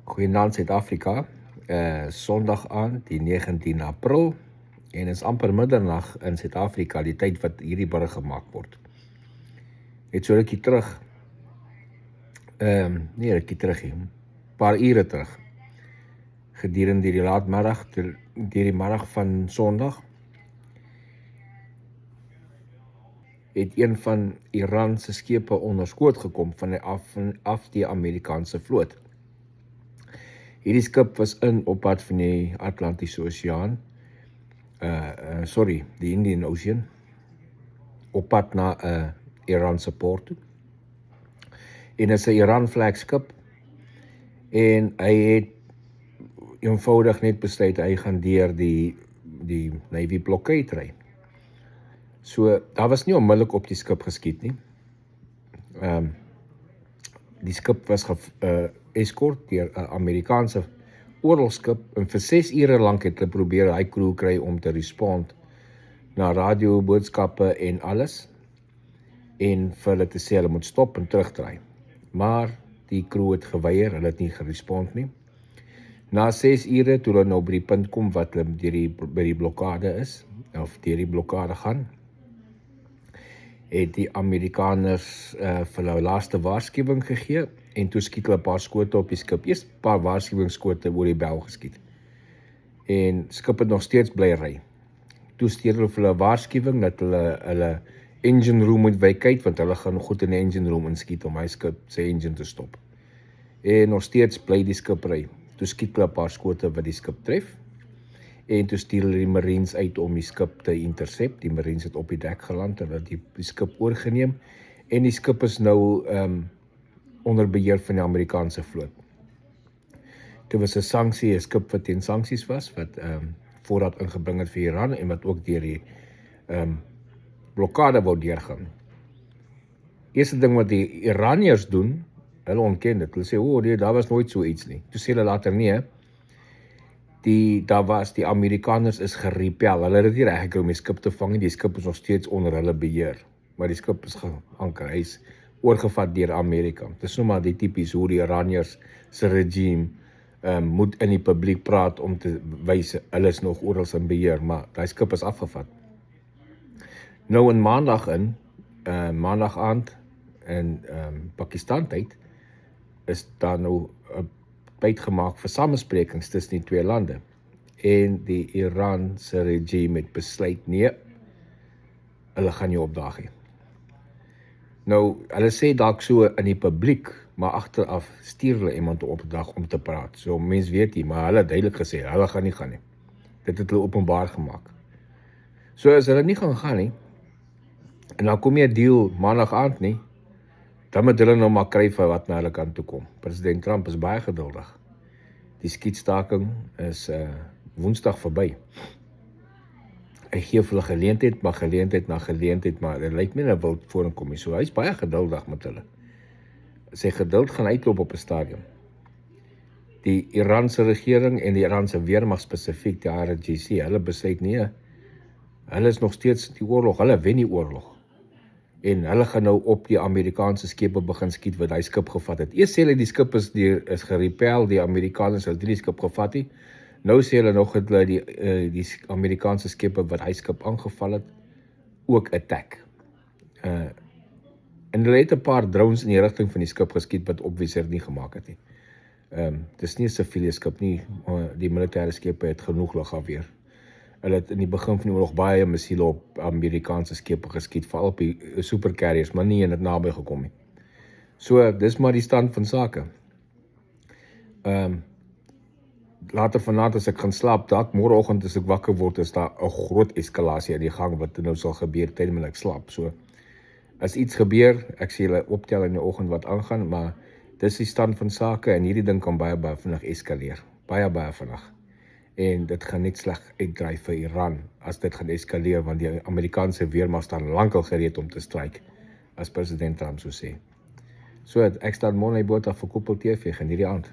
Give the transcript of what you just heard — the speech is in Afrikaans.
Goeienaand Suid-Afrika, Sondag aand, die 19 April, en is amper middernag in Suid-Afrika, die tyd wat hierdie berig gemaak word. Net so rukkie terug, nie rukkie terug nie, paar ure terug, gedurende die laatmiddag, deur die middag van Sondag, het een van Iran se skepe onder skoot gekom van die Amerikaanse vloot. Hierdie skip was op pad van die Atlantiese Oseaan, die Indian Ocean, op pad na Iranse poort toe. En is 'n Iran vlekskip, en hy het eenvoudig net besluit, hy gaan deur die Navy blokkade ry. So, daar was nie onmiddellik op die skip geskiet nie. Die skip was escort deur 'n Amerikaanse oorlogskip, en vir 6 ure lank het hulle probeer hy crew kry om te respond na radio boodskappe en alles, en vir hulle te sê hulle moet stop en terugdraai. Maar die crew het geweier, hulle het nie gerespond nie. Na 6 ure, toe hulle nou by die punt kom wat hulle by die blokkade is, of deur die blokkade gaan, het die Amerikaners vir hulle laaste waarskuwing gegee, en toe skiet hulle 'n paar skote op die skip. Eers 'n paar waarskuwingsskote oor die bel geskiet. En skip het nog steeds bly ry. Toe stuur hulle vir hulle waarskuwing dat hulle engine room moet wykheid, want hulle gaan goed in die engine room inskiet om hy skip sy engine te stop. En nog steeds bly die skip ry. Toe skiet hulle 'n paar skote wat die skip tref, en toe stuur hulle die Marines uit om die skip te intercept. Die Marines het op die dek geland, hulle het die skip oorgeneem, en die skip is nou onder beheer van die Amerikaanse vloot. Dit was 'n skip wat teen sanksies was, wat voorraad ingebring het vir Iran, en wat ook deur die blokkade wou deurgaan. Eerste ding wat die Iraniërs doen, hulle ontken dit. Hulle sê, nee, daar was nooit so iets nie. Toe sê hulle later nie, die Amerikaners is gerepel. Hulle het nie reg gekry om die skip te vang nie. Die skip is nog steeds onder hulle beheer. Maar die skip is geanker. Hy is oorgevat deur Amerika. Dit is nou maar die tipies hoe die Iraniërs se regime moet in die publiek praat om te wys hulle is nog oral in beheer, maar daai skip is afgevat. Nou in maandag aand in Pakistan tyd is daar nou 'n tyd gemaak vir samesprekings tussen die twee lande, en die Iranse regime het besluit, nee, hulle gaan nie opdaag nie. Nou, hulle sê dalk so in die publiek, maar agteraf stuur hulle iemand op die dag om te praat. So mens weet nie, maar hulle het duidelik gesê, hulle gaan nie gaan nie. Dit het hulle openbaar gemaak. So as hulle nie gaan nie, en dan kom jy 'n deal maandag aand nie, dan moet hulle nou maar kry vir wat na hulle kant toe kom. President Trump is baie geduldig. Die skietstaking is Woensdag verby. Hy gee vir hulle geleentheid na geleentheid, maar dit lyk nie na wil voorkom nie. So hy is baie geduldig met hulle. Sy geduld gaan uitloop op 'n stadium. Die Iranse regering en die Iranse weermag spesifiek, die IRGC, hulle besluit nie, hulle is nog steeds die oorlog, hulle wen die oorlog. En hulle gaan nou op die Amerikaanse skepe begin skiet wat hy skip gevat het. Eers sê hulle die skip is gerepel, die Amerikaners het die skip gevat nie. Nou sê hulle nog dat hulle die Amerikaanse skepe wat hy skip aangeval het, ook attack. En hulle het 'n paar drones in die rigting van die skip geskiet wat obviously nie gemaak het nie. Dit is nie 'n siviele skip nie, die militêre skepe het genoeg lugafweer. Hulle het in die begin van die oorlog baie missiele op Amerikaanse skepe geskiet, veral op die supercarriers, maar nie in dit naby gekom nie. So, dis maar die stand van sake. Later vanaand as ek gaan slaap, môreoggend as ek wakker word, is daar 'n groot eskalasie in die gang, wat nou sal gebeur terwyl ek slaap. So, as iets gebeur, ek sê julle optel in die oggend wat aangaan, maar dis die stand van sake, en hierdie ding kan baie vinnig eskaleer. Baie vinnig. En dit gaan net sleg uitdraai vir Iran, as dit gaan eskaleer, want die Amerikaanse weermag staan lankal gereed om te stryk, as president Trump so sê. So, ek staan môre in die boot af vir Koppel TV, geniet die aand.